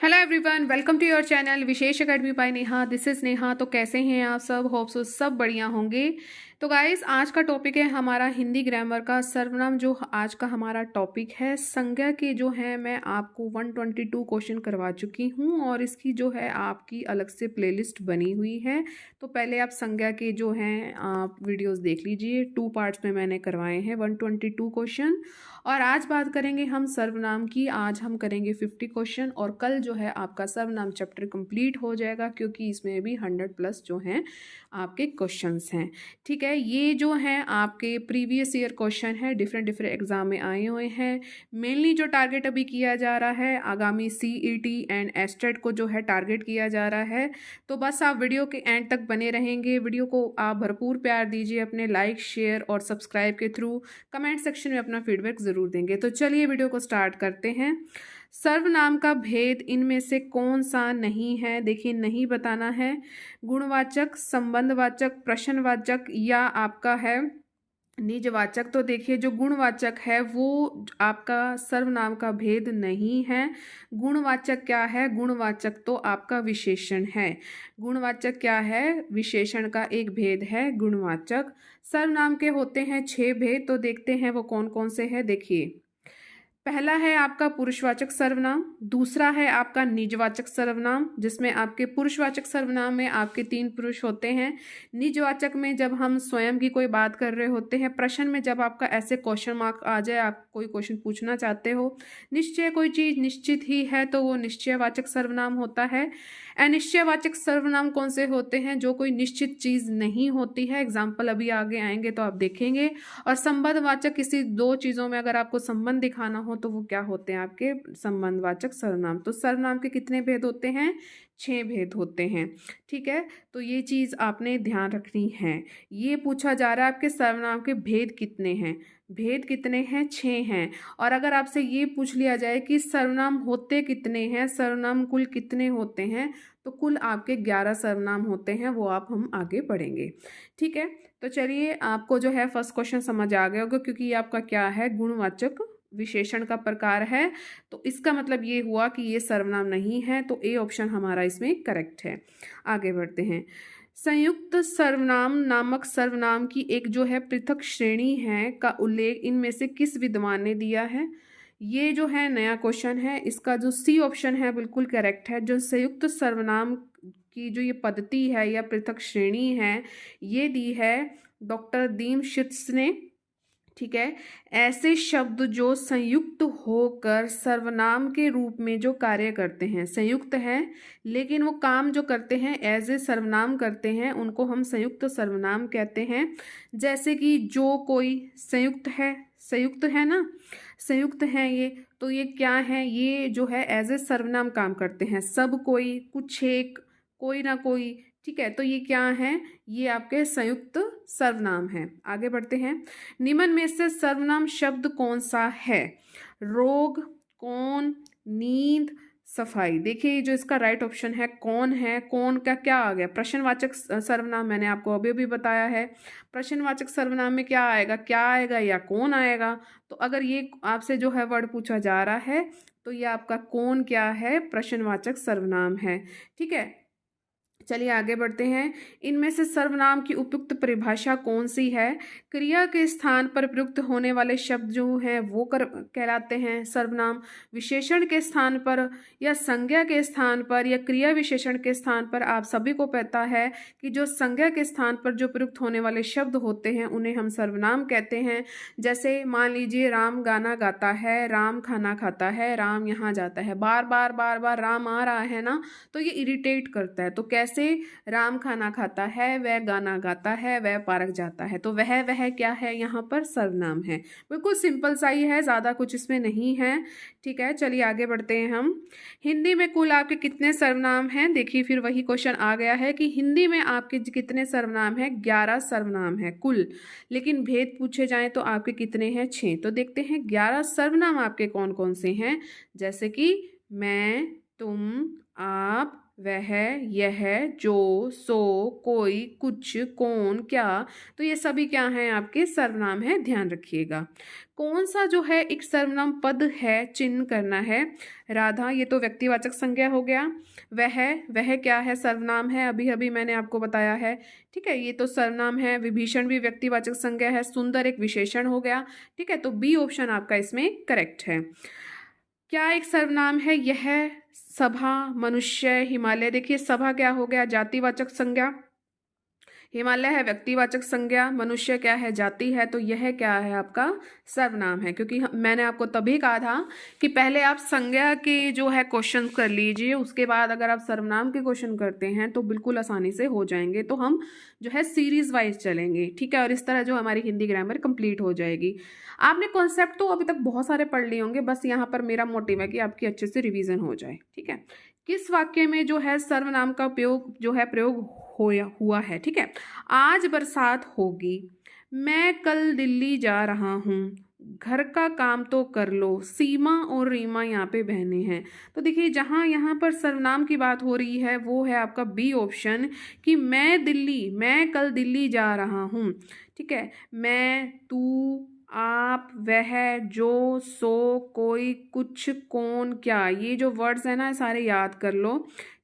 Hello everyone, welcome to your channel Vishesh academy by Neha. This is Neha. तो कैसे हैं आप सब? होप सो सब बढ़िया होंगे। तो गाइस, आज का टॉपिक है हमारा हिंदी ग्रामर का सर्वनाम। जो आज का हमारा टॉपिक है संज्ञा के जो है मैं आपको 122 क्वेश्चन करवा चुकी हूं और इसकी जो है आपकी अलग से प्लेलिस्ट बनी हुई है। तो पहले आप संज्ञा के जो हैं आप वीडियोस देख लीजिए। 2 पार्ट्स में मैंने करवाए हैं 122 क्वेश्चन। और आज बात करेंगे हम सर्वनाम की। आज हम करेंगे 50 क्वेश्चन और कल जो है आपका सर्वनाम चैप्टर कंप्लीट हो जाएगा, क्योंकि इसमें भी 100+ जो हैं आपके क्वेश्चंस हैं। ठीक है, ये जो हैं आपके प्रीवियस ईयर क्वेश्चन है, डिफरेंट एग्जाम में आए हुए हैं। मेनली जो टारगेट अभी किया जा रहा है आगामी CET एंड एस्टेट को जो है टारगेट किया जा रहा है। तो बस आप वीडियो के एंड तक बने रहेंगे। वीडियो को आप भरपूर प्यार दीजिए अपने लाइक, शेयर और सब्सक्राइब के थ्रू। कमेंट सेक्शन में अपना फीडबैक ज़रूर देंगे। तो चलिए वीडियो को स्टार्ट करते हैं। सर्वनाम का भेद इनमें से कौन सा नहीं है? देखिए, नहीं बताना है। गुणवाचक, संबंधवाचक, प्रश्नवाचक या आपका है निजवाचक। तो देखिए, जो गुणवाचक है वो आपका सर्वनाम का भेद नहीं है। गुणवाचक क्या है? गुणवाचक तो आपका विशेषण है। गुणवाचक क्या है? विशेषण का एक भेद है गुणवाचक। सर्वनाम के होते हैं 6 भेद। तो देखते हैं वो कौन कौन से हैं। देखिए, पहला है आपका पुरुषवाचक सर्वनाम। दूसरा है आपका निजवाचक सर्वनाम, जिसमें आपके पुरुषवाचक सर्वनाम में आपके 3 पुरुष होते हैं। निजवाचक में जब हम स्वयं की कोई बात कर रहे होते हैं। प्रश्न में जब आपका ऐसे क्वेश्चन मार्क आ जाए, आप कोई क्वेश्चन पूछना चाहते हो। निश्चय, कोई चीज़ निश्चित ही है तो वो निश्चयवाचक सर्वनाम होता है। अनिश्चयवाचक सर्वनाम कौन से होते हैं? जो कोई निश्चित चीज़ नहीं होती है। एग्जाम्पल अभी आगे आएंगे तो आप देखेंगे। और संबंधवाचक, किसी 2 चीज़ों में अगर आपको संबंध दिखाना हो तो वो क्या होते हैं? आपके संबंधवाचक सर्वनाम। तो सर्वनाम के कितने भेद होते हैं? 6 भेद होते हैं। ठीक है, तो ये चीज़ आपने ध्यान रखनी है। ये पूछा जा रहा है आपके सर्वनाम के भेद कितने हैं? भेद कितने हैं? 6 हैं। और अगर आपसे ये पूछ लिया जाए कि सर्वनाम होते कितने हैं, सर्वनाम कुल कितने होते हैं, तो कुल आपके 11 सर्वनाम होते हैं। वो आप हम आगे पढ़ेंगे। ठीक है, तो चलिए, आपको जो है फर्स्ट क्वेश्चन समझ आ गया होगा, क्योंकि ये आपका क्या है? गुणवाचक विशेषण का प्रकार है। तो इसका मतलब ये हुआ कि ये सर्वनाम नहीं है। तो ए ऑप्शन हमारा इसमें करेक्ट है। आगे बढ़ते हैं। संयुक्त सर्वनाम नामक सर्वनाम की एक जो है पृथक श्रेणी है का उल्लेख इनमें से किस विद्वान ने दिया है? ये जो है नया क्वेश्चन है। इसका जो सी ऑप्शन है बिल्कुल करेक्ट है। जो संयुक्त सर्वनाम की जो ये पद्धति है या पृथक श्रेणी है, ये दी है डॉक्टर दीमशित्स ने। ठीक है, ऐसे शब्द जो संयुक्त होकर सर्वनाम के रूप में जो कार्य करते हैं, संयुक्त हैं लेकिन वो काम जो करते हैं एज ए सर्वनाम करते हैं, उनको हम संयुक्त सर्वनाम कहते हैं। जैसे कि जो कोई संयुक्त है, संयुक्त है ना, संयुक्त हैं ये। तो ये क्या है? ये जो है एज ए सर्वनाम काम करते हैं। सब कोई, कुछ एक, कोई ना कोई। ठीक है, तो ये क्या है? ये आपके संयुक्त सर्वनाम है। आगे बढ़ते हैं। निम्न में से सर्वनाम शब्द कौन सा है? रोग, कौन, नींद, सफाई। देखिए, जो इसका राइट ऑप्शन है कौन है। कौन का क्या आ गया? प्रश्नवाचक सर्वनाम मैंने आपको अभी अभी बताया है। प्रश्नवाचक सर्वनाम में क्या आएगा? क्या आएगा या कौन आएगा? तो अगर ये आपसे जो है वर्ड पूछा जा रहा है तो ये आपका कौन क्या है? प्रश्नवाचक सर्वनाम है। ठीक है, चलिए आगे बढ़ते हैं। इनमें से सर्वनाम की उपयुक्त परिभाषा कौन सी है? क्रिया के स्थान पर प्रयुक्त होने वाले शब्द जो हैं वो कहलाते हैं सर्वनाम। विशेषण के स्थान पर या संज्ञा के स्थान पर या क्रिया विशेषण के स्थान पर आप सभी को पता है कि जो संज्ञा के स्थान पर जो प्रयुक्त होने वाले शब्द होते हैं उन्हें हम सर्वनाम कहते हैं। जैसे मान लीजिए, राम गाना गाता है, राम खाना खाता है, राम यहाँ जाता है। बार बार बार बार राम आ रहा है ना, तो ये इरिटेट करता है। तो कैसे? राम खाना खाता है, वह गाना गाता है, वह पार्क जाता है। तो वह क्या है? यहाँ पर सर्वनाम है। बिल्कुल सिंपल सा ही है, ज़्यादा कुछ इसमें नहीं है। ठीक है, चलिए आगे बढ़ते हैं हम। हिंदी में कुल आपके कितने सर्वनाम हैं? देखिए, फिर वही क्वेश्चन आ गया है कि हिंदी में आपके कितने सर्वनाम हैं? 11 सर्वनाम है कुल। लेकिन भेद पूछे जाएं तो आपके कितने हैं? 6। तो देखते हैं 11 सर्वनाम आपके कौन कौन से हैं। जैसे कि मैं, तुम, आप, वह, यह, जो, सो, कोई, कुछ, कौन, क्या, तो ये सभी क्या हैं आपके सर्वनाम हैं, ध्यान रखिएगा। कौन सा जो है एक सर्वनाम पद है, चिन्ह करना है। राधा, ये तो व्यक्तिवाचक संज्ञा हो गया। वह क्या है, सर्वनाम है, अभी अभी मैंने आपको बताया है। ठीक है, ये तो सर्वनाम है। विभीषण भी व्यक्तिवाचक संज्ञा है। सुंदर एक विशेषण हो गया। ठीक है, तो बी ऑप्शन आपका इसमें करेक्ट है। क्या एक सर्वनाम है, यह, सभा, मनुष्य, हिमालय। देखिए सभा क्या हो गया, जातिवाचक संज्ञा। हिमालय है व्यक्तिवाचक संज्ञा। मनुष्य क्या है, जाति है। तो यह क्या है आपका सर्वनाम है, क्योंकि मैंने आपको तभी कहा था कि पहले आप संज्ञा के जो है क्वेश्चन कर लीजिए, उसके बाद अगर आप सर्वनाम के क्वेश्चन करते हैं तो बिल्कुल आसानी से हो जाएंगे। तो हम जो है सीरीज वाइज चलेंगे, ठीक है, और इस तरह जो हमारी हिंदी ग्रामर कंप्लीट हो जाएगी। आपने कॉन्सेप्ट तो अभी तक बहुत सारे पढ़ लिए होंगे, बस यहाँ पर मेरा मोटिव है कि आपकी अच्छे से रिवीजन हो जाए। ठीक है, किस वाक्य में जो है सर्वनाम का प्रयोग हुआ है। ठीक है, आज बरसात होगी, मैं कल दिल्ली जा रहा हूँ, घर का काम तो कर लो, सीमा और रीमा यहाँ पे बहनें हैं। तो देखिए जहाँ यहाँ पर सर्वनाम की बात हो रही है वो है आपका बी ऑप्शन, कि मैं कल दिल्ली जा रहा हूँ। ठीक है, मैं, तू, आप, वह, जो, सो, कोई, कुछ, कौन, क्या, ये जो वर्ड्स है ना सारे याद कर लो।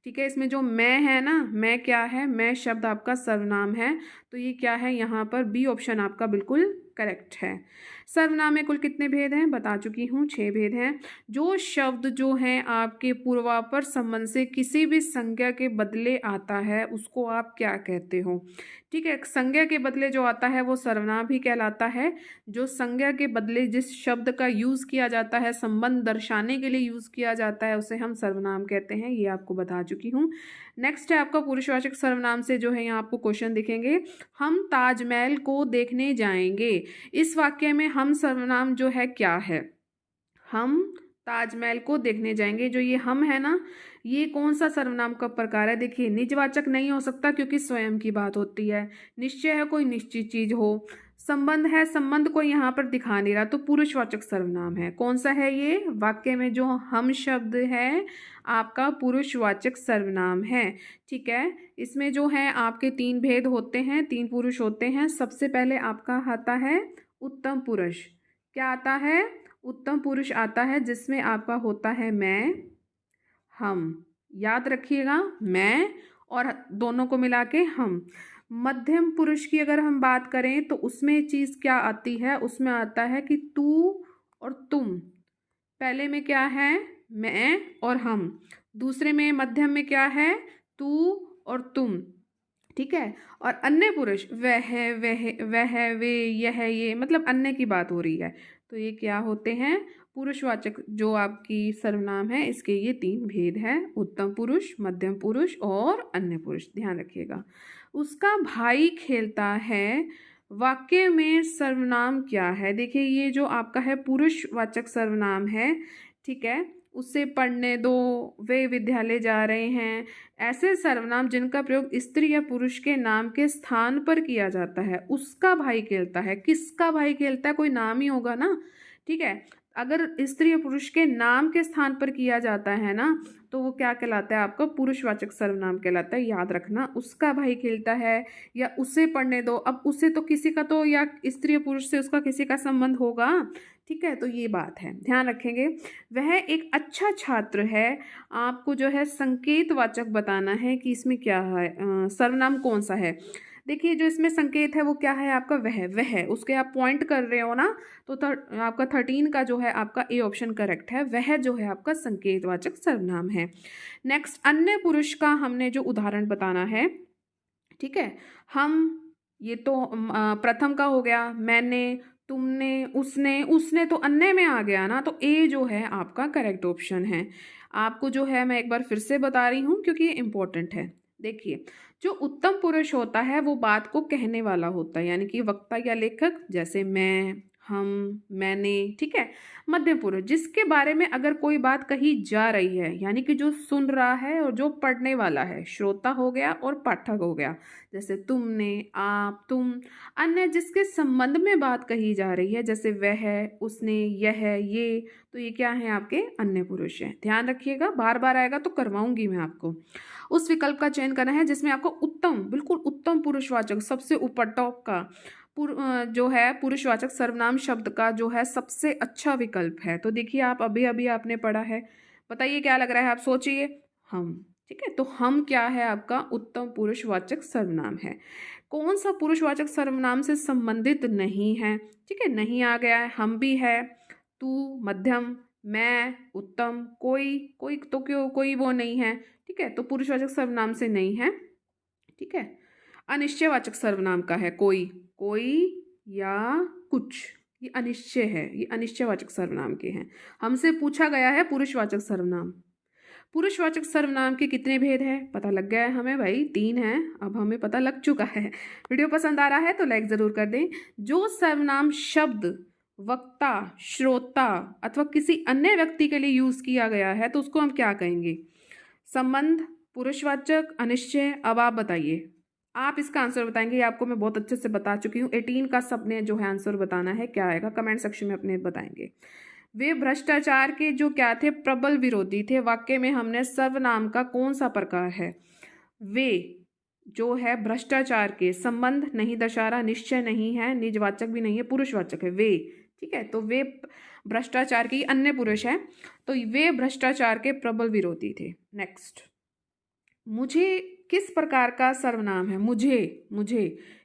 ठीक है, इसमें जो मैं है ना, मैं क्या है, मैं शब्द आपका सर्वनाम है। तो ये क्या है, यहाँ पर बी ऑप्शन आपका बिल्कुल करेक्ट है। सर्वनाम में कुल कितने भेद हैं बता चुकी हूँ, 6 भेद हैं। जो शब्द जो है आपके पूर्वापर संबंध से किसी भी संज्ञा के बदले आता है उसको आप क्या कहते हो। ठीक है, संज्ञा के बदले जो आता है वो सर्वनाम भी कहलाता है। जो संज्ञा के बदले जिस शब्द का यूज़ किया जाता है, संबंध दर्शाने के लिए यूज़ किया जाता है, उसे हम सर्वनाम कहते हैं। ये आपको बता चुकी हूँ। नेक्स्ट है आपका पुरुषवाचक सर्वनाम से जो है यहाँ आपको क्वेश्चन दिखेंगे। हम ताजमहल को देखने जाएंगे। इस वाक्य में हम सर्वनाम जो है क्या है, हम ताजमहल को देखने जाएंगे। जो ये हम है ना, ये कौन सा सर्वनाम का प्रकार है। देखिए निजवाचक नहीं हो सकता क्योंकि स्वयं की बात होती है। निश्चय है, कोई निश्चित चीज हो। संबंध है, संबंध को यहाँ पर दिखा नहीं रहा, तो पुरुषवाचक सर्वनाम है। कौन सा है ये, वाक्य में जो हम शब्द है आपका पुरुषवाचक सर्वनाम है। ठीक है, इसमें जो है आपके 3 भेद होते हैं, 3 पुरुष होते हैं। सबसे पहले आपका आता है उत्तम पुरुष। क्या आता है, उत्तम पुरुष आता है, जिसमें आपका होता है मैं, हम। याद रखिएगा, मैं और दोनों को मिला के हम। मध्यम पुरुष की अगर हम बात करें तो उसमें चीज़ क्या आती है, उसमें आता है कि तू और तुम। पहले में क्या है, मैं और हम। दूसरे में मध्यम में क्या है, तू और तुम। ठीक है, और अन्य पुरुष वह वे यह ये, मतलब अन्य की बात हो रही है। तो ये क्या होते हैं, पुरुषवाचक जो आपकी सर्वनाम है, इसके ये 3 भेद हैं, उत्तम पुरुष, मध्यम पुरुष और अन्य पुरुष। ध्यान रखिएगा। उसका भाई खेलता है, वाक्य में सर्वनाम क्या है। देखिए ये जो आपका है पुरुषवाचक सर्वनाम है। ठीक है, उससे पढ़ने दो, वे विद्यालय जा रहे हैं। ऐसे सर्वनाम जिनका प्रयोग स्त्री या पुरुष के नाम के स्थान पर किया जाता है। उसका भाई खेलता है, किसका भाई खेलता है, कोई नाम ही होगा ना। ठीक है, अगर स्त्री या पुरुष के नाम के स्थान पर किया जाता है ना, तो वो क्या कहलाता है आपका पुरुषवाचक सर्वनाम कहलाता है। याद रखना, उसका भाई खेलता है या उसे पढ़ने दो। अब उसे तो किसी का तो, या स्त्री या पुरुष से उसका किसी का संबंध होगा। ठीक है, तो ये बात है, ध्यान रखेंगे। वह एक अच्छा छात्र है, आपको जो है संकेतवाचक बताना है कि इसमें क्या है, सर्वनाम कौन सा है। देखिए जो इसमें संकेत है वो क्या है आपका, वह उसके आप पॉइंट कर रहे हो ना, तो आपका 13 का जो है आपका ए ऑप्शन करेक्ट है। वह जो है आपका संकेतवाचक सर्वनाम है। नेक्स्ट, अन्य पुरुष का हमने जो उदाहरण बताना है। ठीक है, हम, ये तो प्रथम का हो गया, मैंने, तुमने, उसने तो अन्य में आ गया ना, तो ए जो है आपका करेक्ट ऑप्शन है। आपको जो है मैं एक बार फिर से बता रही हूँ क्योंकि ये इंपॉर्टेंट है। देखिए जो उत्तम पुरुष होता है वो बात को कहने वाला होता है, यानी कि वक्ता या लेखक, जैसे मैं, हम, मैंने, ठीक है। मध्यम पुरुष जिसके बारे में अगर कोई बात कही जा रही है, यानी कि जो सुन रहा है और जो पढ़ने वाला है, श्रोता हो गया और पाठक हो गया। जैसे तुमने, आप, तुम। अन्य जिसके संबंध में बात कही जा रही है, जैसे वह, उसने, यह, ये, तो ये क्या है आपके अन्य पुरुष हैं। ध्यान रखिएगा, बार बार आएगा तो करवाऊंगी मैं आपको। उस विकल्प का चयन करना है जिसमें आपको उत्तम, बिल्कुल उत्तम पुरुषवाचक, सबसे ऊपर टॉप का जो है पुरुषवाचक सर्वनाम शब्द का जो है सबसे अच्छा विकल्प है। तो देखिए, आप अभी अभी आपने पढ़ा है, बताइए क्या लग रहा है, आप सोचिए। हम, ठीक है। तो हम क्या है आपका उत्तम पुरुषवाचक सर्वनाम है। कौन सा पुरुषवाचक सर्वनाम से संबंधित नहीं है, ठीक है। नहीं आ गया है, हम भी है, तू, मध्यम, मैं, उत्तम, कोई, कोई तो क्यों, कोई वो नहीं है, ठीक है। तो पुरुषवाचक सर्वनाम से नहीं है, ठीक है। अनिश्चयवाचक सर्वनाम का है कोई, कोई या कुछ, ये अनिश्चय है, ये अनिश्चयवाचक सर्वनाम के हैं। हमसे पूछा गया है पुरुषवाचक सर्वनाम। पुरुषवाचक सर्वनाम के कितने भेद हैं, पता लग गया है हमें भाई, 3 हैं, अब हमें पता लग चुका है। वीडियो पसंद आ रहा है तो लाइक जरूर कर दें। जो सर्वनाम शब्द वक्ता, श्रोता अथवा किसी अन्य व्यक्ति के लिए यूज किया गया है तो उसको हम क्या कहेंगे। संबंध, पुरुषवाचक, अनिश्चय। अब आप बताइए, आप इसका आंसर बताएंगे, ये आपको मैं बहुत अच्छे से बता चुकी हूँ। 18 का सबने जो है आंसर बताना है, क्या आएगा कमेंट सेक्शन में अपने बताएंगे। वे भ्रष्टाचार के जो क्या थे, प्रबल विरोधी थे। वाक्य में हमने सर्वनाम का कौन सा प्रकार है। वे जो है भ्रष्टाचार के, संबंध नहीं दर्शा रहा, निश्चय नहीं है, निजवाचक भी नहीं है, पुरुषवाचक है वे, ठीक है। तो वे भ्रष्टाचार के, अन्य पुरुष है, तो वे भ्रष्टाचार के प्रबल विरोधी थे। नेक्स्ट, मुझे किस प्रकार का सर्वनाम है। मुझे, मुझे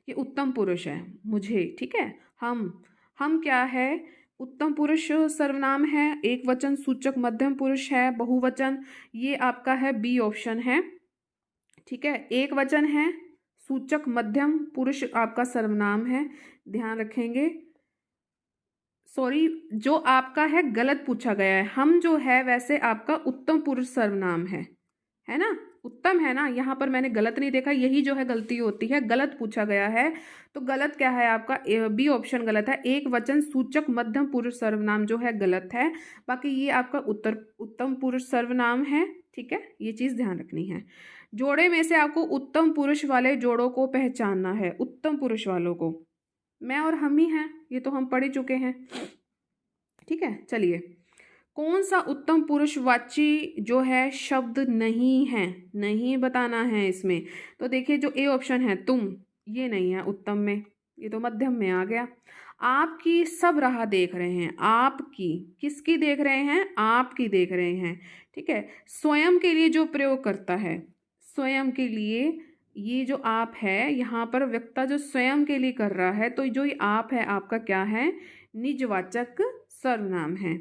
ये उत्तम पुरुष है, मुझे, ठीक है। हम क्या है, उत्तम पुरुष सर्वनाम है, एक वचन सूचक मध्यम पुरुष है, बहुवचन, ये आपका है बी ऑप्शन है, ठीक है। एक वचन है, सूचक मध्यम पुरुष आपका सर्वनाम है, ध्यान रखेंगे। सॉरी, जो आपका है गलत पूछा गया है। हम जो है वैसे आपका उत्तम पुरुष सर्वनाम है ना, उत्तम है ना, यहाँ पर मैंने गलत नहीं देखा, यही जो है गलती होती है, गलत पूछा गया है। तो गलत क्या है आपका, बी ऑप्शन गलत है, एक वचन सूचक मध्यम पुरुष सर्वनाम जो है गलत है। बाकी ये आपका उत्तम पुरुष सर्वनाम है, ठीक है, ये चीज़ ध्यान रखनी है। जोड़े में से आपको उत्तम पुरुष वाले जोड़ों को पहचानना है। उत्तम पुरुष वालों को मैं और हम ही हैं, ये तो हम पढ़ ही चुके हैं, ठीक है। चलिए, कौन सा उत्तम पुरुषवाची जो है शब्द नहीं है, नहीं बताना है इसमें। तो देखिए, जो ए ऑप्शन है तुम, ये नहीं है उत्तम में, ये तो मध्यम में आ गया। आपकी सब राह देख रहे हैं, आपकी, किसकी देख रहे हैं, आपकी देख रहे हैं, ठीक है। स्वयं के लिए जो प्रयोग करता है, स्वयं के लिए, ये जो आप है यहाँ पर वक्ता जो स्वयं के लिए कर रहा है, तो जो ये आप है आपका क्या है, निजवाचक सर्वनाम है।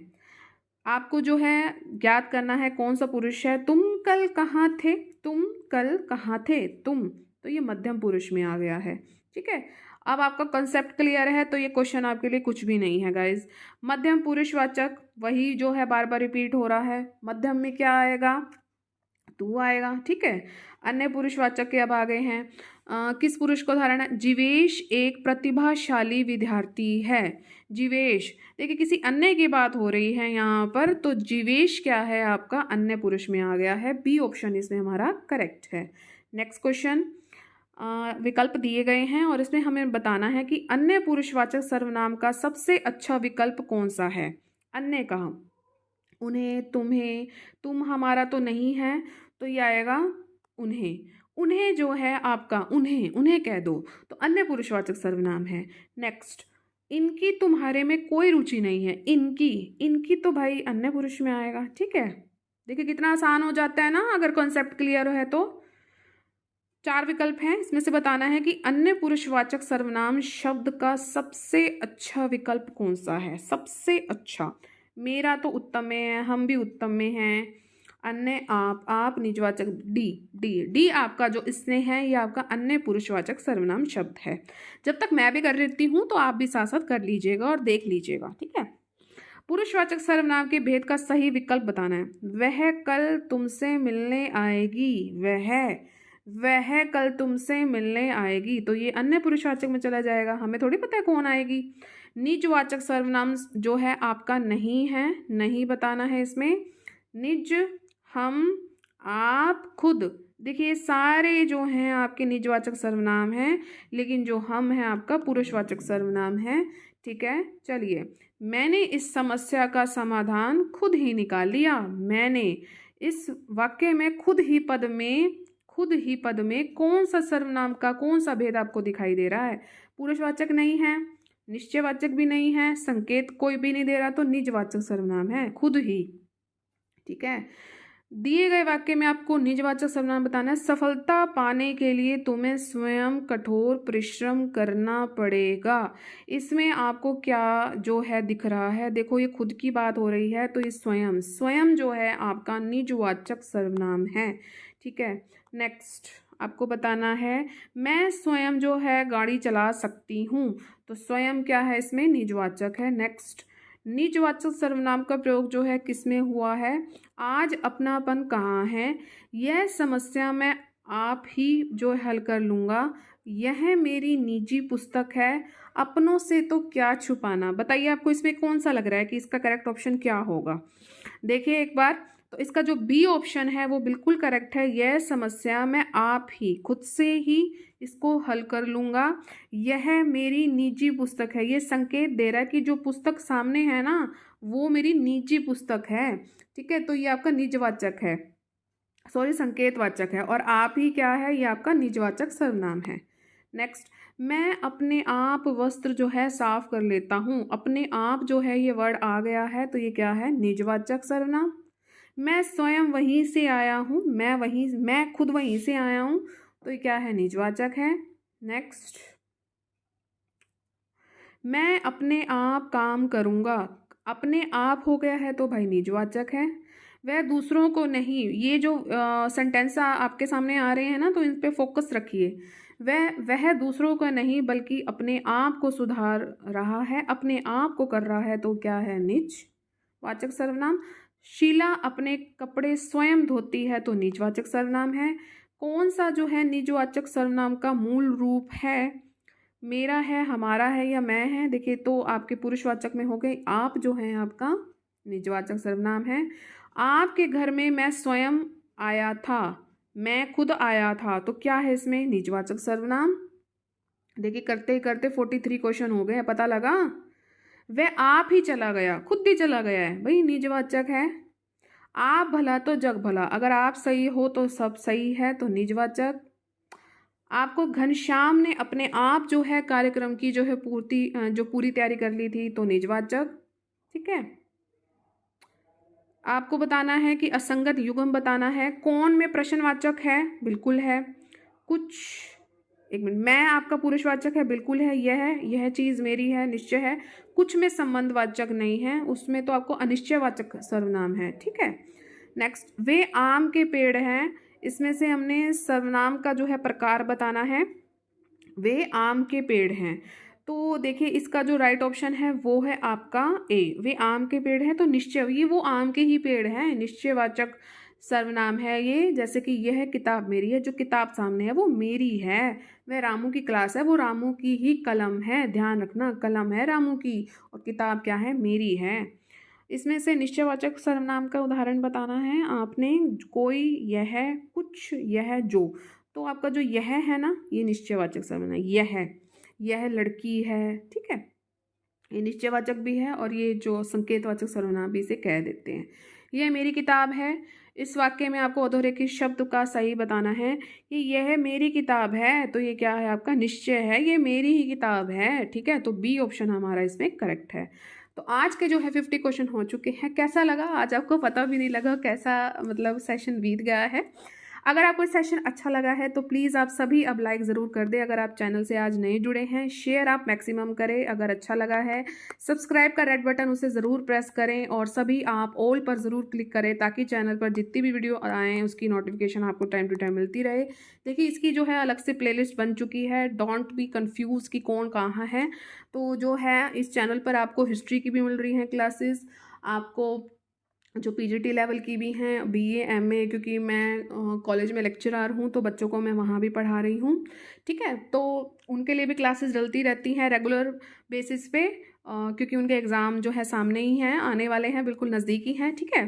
आपको जो है ज्ञात करना है कौन सा पुरुष है। तुम कल कहाँ थे, तुम कल कहाँ थे, तुम, तो ये मध्यम पुरुष में आ गया है, ठीक है। अब आपका कॉन्सेप्ट क्लियर है तो ये क्वेश्चन आपके लिए कुछ भी नहीं है गाइज। मध्यम पुरुषवाचक वही जो है बार बार रिपीट हो रहा है, मध्यम में क्या आएगा, तू आएगा, ठीक है। अन्य पुरुषवाचक के अब आ गए हैं। किस पुरुष को धारण है, जीवेश एक प्रतिभाशाली विद्यार्थी है। जीवेश, देखिए किसी अन्य की बात हो रही है यहाँ पर, तो जीवेश क्या है आपका अन्य पुरुष में आ गया है, बी ऑप्शन इसमें हमारा करेक्ट है। नेक्स्ट क्वेश्चन, विकल्प दिए गए हैं और इसमें हमें बताना है कि अन्य पुरुषवाचक सर्वनाम का सबसे अच्छा विकल्प कौन सा है। अन्य का, उन्हें, तुम्हें, तुम हमारा तो नहीं है, तो ये आएगा उन्हें। उन्हें जो है आपका, उन्हें, उन्हें कह दो, तो अन्य पुरुषवाचक सर्वनाम है। नेक्स्ट, इनकी तुम्हारे में कोई रुचि नहीं है। इनकी, इनकी तो भाई अन्य पुरुष में आएगा, ठीक है। देखिए कितना आसान हो जाता है ना अगर कॉन्सेप्ट क्लियर है तो। 4 विकल्प हैं, इसमें से बताना है कि अन्य पुरुषवाचक सर्वनाम शब्द का सबसे अच्छा विकल्प कौन सा है। सबसे अच्छा, मेरा तो उत्तम में है, हम भी उत्तम में हैं, अन्य आप निजवाचक, डी, डी, डी आपका जो इसने है ये आपका अन्य पुरुषवाचक सर्वनाम शब्द है। जब तक मैं भी कर लेती हूँ तो आप भी साथ साथ कर लीजिएगा और देख लीजिएगा, ठीक है। पुरुषवाचक सर्वनाम के भेद का सही विकल्प बताना है। वह कल तुमसे मिलने आएगी, वह कल तुमसे मिलने आएगी, तो ये अन्य पुरुषवाचक में चला जाएगा, हमें थोड़ी पता है कौन आएगी। निजवाचक सर्वनाम जो है आपका नहीं है, नहीं बताना है इसमें। निज, हम, आप, खुद, देखिए सारे जो हैं आपके निजवाचक सर्वनाम हैं, लेकिन जो हम है आपका पुरुषवाचक सर्वनाम है। ठीक है, चलिए। मैंने इस समस्या का समाधान खुद ही निकाल लिया। मैंने, इस वाक्य में खुद ही पद में कौन सा सर्वनाम का कौन सा भेद आपको दिखाई दे रहा है? पुरुषवाचक नहीं है, निश्चयवाचक भी नहीं है, संकेत कोई भी नहीं दे रहा, तो निजवाचक सर्वनाम है खुद ही। ठीक है, दिए गए वाक्य में आपको निजवाचक सर्वनाम बताना है। सफलता पाने के लिए तुम्हें स्वयं कठोर परिश्रम करना पड़ेगा। इसमें आपको क्या जो है दिख रहा है? देखो ये खुद की बात हो रही है, तो ये स्वयं, स्वयं जो है आपका निजवाचक सर्वनाम है। ठीक है, नेक्स्ट आपको बताना है, मैं स्वयं जो है गाड़ी चला सकती हूँ, तो स्वयं क्या है इसमें? निजवाचक है। नेक्स्ट, निजवाचक सर्वनाम का प्रयोग जो है किसमें हुआ है? आज अपनापन कहाँ है? यह समस्या मैं आप ही जो हल कर लूँगा। यह मेरी निजी पुस्तक है। अपनों से तो क्या छुपाना। बताइए आपको इसमें कौन सा लग रहा है कि इसका करेक्ट ऑप्शन क्या होगा? देखिए एक बार, तो इसका जो बी ऑप्शन है वो बिल्कुल करेक्ट है। यह समस्या मैं आप ही खुद से ही इसको हल कर लूँगा। यह मेरी निजी पुस्तक है, ये संकेत दे रहा है कि जो पुस्तक सामने है ना वो मेरी निजी पुस्तक है। ठीक है, तो ये आपका निजवाचक है, सॉरी संकेतवाचक है। और आप ही क्या है? ये आपका निजवाचक सर्वनाम है। नेक्स्ट, मैं अपने आप वस्त्र जो है साफ कर लेता हूँ। अपने आप जो है ये वर्ड आ गया है, तो ये क्या है? निजवाचक सर्वनाम। मैं स्वयं वहीं से आया हूँ, मैं खुद वहीं से आया हूँ, तो ये क्या है? निजवाचक है। नेक्स्ट, मैं अपने आप काम करूँगा। अपने आप हो गया है तो भाई निजवाचक है। वह दूसरों को नहीं, ये जो सेंटेंस आपके सामने आ रहे हैं ना, तो इन पे फोकस रखिए। वह दूसरों का नहीं बल्कि अपने आप को सुधार रहा है, अपने आप को कर रहा है, तो क्या है? निजवाचक सर्वनाम। शीला अपने कपड़े स्वयं धोती है, तो निजवाचक सर्वनाम है। कौन सा जो है निजवाचक सर्वनाम का मूल रूप है? मेरा है, हमारा है, या मैं है? देखिए तो आपके पुरुषवाचक में हो गए। आप जो है आपका निजवाचक सर्वनाम है। आपके घर में मैं स्वयं आया था, मैं खुद आया था, तो क्या है इसमें? निजवाचक सर्वनाम। देखिए करते करते 43 क्वेश्चन हो गए, पता लगा? वह आप ही चला गया, खुद ही चला गया है, भाई निजवाचक है। आप भला तो जग भला, अगर आप सही हो तो सब सही है, तो निजवाचक। आपको घनश्याम ने अपने आप जो है कार्यक्रम की जो है पूरी तैयारी कर ली थी, तो निजवाचक। ठीक है, आपको बताना है कि असंगत युग्म बताना है। कौन में प्रश्नवाचक है? बिल्कुल है। कुछ, एक मिनट, मैं आपका पुरुषवाचक है, बिल्कुल है। यह चीज़ मेरी है, निश्चय है। कुछ में संबंधवाचक नहीं है, उसमें तो आपको अनिश्चयवाचक सर्वनाम है। ठीक है, नेक्स्ट, वे आम के पेड़ हैं, इसमें से हमने सर्वनाम का जो है प्रकार बताना है। वे आम के पेड़ हैं, तो देखिए इसका जो राइट ऑप्शन है वो है आपका ए। वे आम के पेड़ हैं, तो निश्चय, ये वो आम के ही पेड़ हैं, निश्चयवाचक सर्वनाम है ये। जैसे कि यह किताब मेरी है, जो किताब सामने है वो मेरी है। वह रामू की क्लास है, वो रामू की ही कलम है, ध्यान रखना, कलम है रामू की और किताब क्या है? मेरी है। इसमें से निश्चयवाचक सर्वनाम का उदाहरण बताना है आपने। कोई, यह, कुछ, यह, जो, तो आपका जो यह है ना, ये निश्चयवाचक सर्वनाम। यह लड़की है। ठीक है, ये निश्चयवाचक भी है और ये जो संकेतवाचक सर्वनाम भी इसे कह देते हैं। यह मेरी किताब है। इस वाक्य में आपको अधोरेखित शब्द का सही बताना है कि यह मेरी किताब है, तो ये क्या है? आपका निश्चय है, ये मेरी ही किताब है। ठीक है, तो बी ऑप्शन हमारा इसमें करेक्ट है। तो आज के जो है 50 क्वेश्चन हो चुके हैं। कैसा लगा? आज आपको पता भी नहीं लगा कैसा मतलब सेशन बीत गया है। अगर आपको सेशन अच्छा लगा है तो प्लीज़ आप सभी अब लाइक ज़रूर कर दें। अगर आप चैनल से आज नए जुड़े हैं, शेयर आप मैक्सिमम करें। अगर अच्छा लगा है, सब्सक्राइब का रेड बटन उसे ज़रूर प्रेस करें और सभी आप ऑल पर ज़रूर क्लिक करें, ताकि चैनल पर जितनी भी वीडियो आएँ उसकी नोटिफिकेशन आपको टाइम टू टाइम मिलती रहे। देखिए इसकी जो है अलग से प्लेलिस्ट बन चुकी है, डोंट बी कन्फ्यूज़ कि कौन कहाँ है। तो जो है इस चैनल पर आपको हिस्ट्री की भी मिल रही हैं क्लासेस, आपको जो पीजीटी लेवल की भी हैं, बीए, एमए, क्योंकि मैं कॉलेज में लेक्चरर हूँ तो बच्चों को मैं वहाँ भी पढ़ा रही हूँ। ठीक है, तो उनके लिए भी क्लासेस डलती रहती हैं रेगुलर बेसिस पे। क्योंकि उनके एग्ज़ाम जो है सामने ही हैं, आने वाले हैं, बिल्कुल नज़दीकी हैं, ठीक है।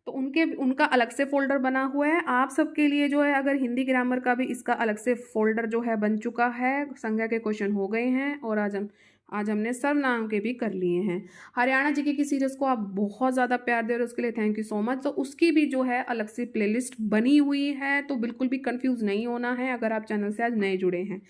तो उनका अलग से फ़ोल्डर बना हुआ है। आप सबके लिए जो है अगर हिंदी ग्रामर का भी इसका अलग से फ़ोल्डर जो है बन चुका है। संज्ञा के क्वेश्चन हो गए हैं और आज हमने सर्वनाम के भी कर लिए हैं। हरियाणा जीके की सीरीज़ को आप बहुत ज़्यादा प्यार दे रहे हो, उसके लिए थैंक यू सो मच। तो उसकी भी जो है अलग से प्लेलिस्ट बनी हुई है, तो बिल्कुल भी कंफ्यूज नहीं होना है अगर आप चैनल से आज नए जुड़े हैं।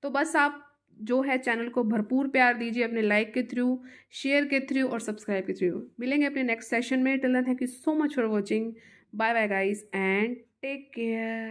तो बस आप जो है चैनल को भरपूर प्यार दीजिए अपने लाइक के थ्रू, शेयर के थ्रू और सब्सक्राइब के थ्रू। मिलेंगे अपने नेक्स्ट सेशन में। Till then thank you so much for watching. Bye bye guys and take care.